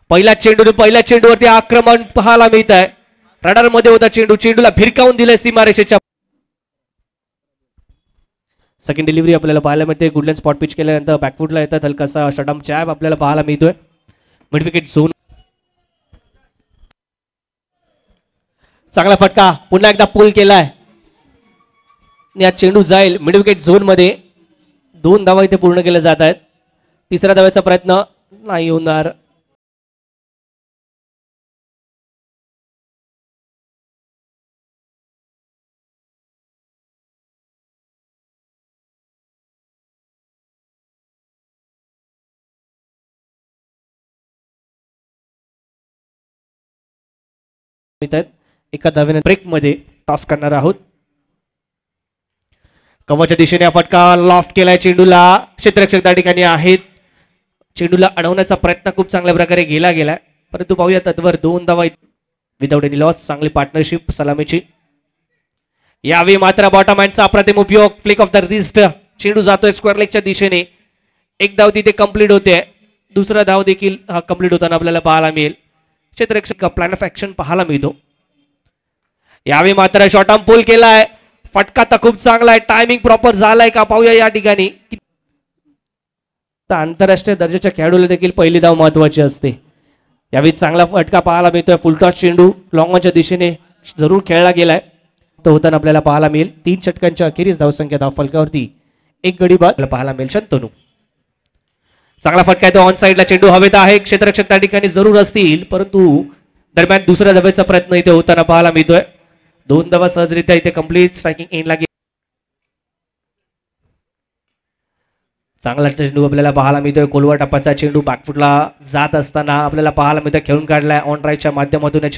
पहिल्या चेंडूवरती आक्रमण पाहायला मिळत आहे. रडार मध्ये होता चेंडू, चेंडूला भिरकावून दिले सीमारेषेच्या. सेकंड डिलिव्हरी आपल्याला पाहायला मिळते. गुडलँड स्पॉट पिच केल्यानंतर बॅकफुटला येतात. हलकासा शटआर्म जॅब आपल्याला पाहायला मिळतोय. Mid wicket zone. चांगला फटका पुन्हा एकदा पुल केलाय. या चेंडू जाईल मिड विकेट झोन मध्ये. 2 धावा इथे पूर्ण केल्या जात आहेत. तिसऱ्या धावेचा प्रयत्न नाही होणार. एका धावेने ब्रेक मध्ये टॉस करणार आहोत. कव्हरच्या दिशेने हा फटका लॉफ्ट केलाय. चेंडूला क्षेत्ररक्षक त्या ठिकाणी आहेत. चेंडूला अडवण्याचा प्रयत्न खूप चांगल्या प्रकारे केला गेलाय, परंतु पाहूया तत्वर 2 धावा विदाउट एनी लॉस. चांगली पार्टनरशिप सलामीची. यावेळी मात्र बॉटम हँडचा अप्रतिम उपयोग. Flick of the wrist. चेंडू जातोय स्क्वेअर लेगच्या दिशेने. एक धाव तिथे कंप्लीट होते. दुसरा धाव देखील हा कंप्लीट होताना आपल्याला पाहायला मिळेल. क्षेत्ररक्षक प्लॅन ऑफ ऍक्शन पाहायला मिळतो. यावेळी मात्र शॉर्ट आर्म पुल केलाय. फटका तर खूप चांगला आहे. टायमिंग प्रॉपर झालाय का पाहूया या ठिकाणी. आंतरराष्ट्रीय दर्जाच्या खेळाडूला देखील पहिली धाव महत्वाची असते. यावेळी चांगला फटका पाहायला मिळतोय. फुलटॉस चेंडू लॉंग ऑनच्या दिशेने जरूर खेळला गेलाय. तो होताना आपल्याला पाहायला मिळेल. 3 षटकांच्या अखेरीस धावसंख्या धाव फलकावरती 1 गडी बाद पाहायला मिळेल. शंतनू चांगला फटका आहे तो ऑन साईडला. चेंडू हवेत आहे. क्षेत्ररक्षक त्या ठिकाणी जरूर असतील, परंतु दरम्यान दुसऱ्या धावेचा प्रयत्न इथे होताना पाहायला मिळतोय. 2 धावा सहजरित्या इथे कंप्लीट. स्ट्रायकिंग एंड लागेल. चांगला चेंडू आपल्याला पाहायला मिळतोय. कोलवा टप्पाचा चेंडू बॅकफुटला जात असताना आपल्याला पाहायला मिळतोय. खेळून काढलाय ऑन राईटच्या माध्यमातून.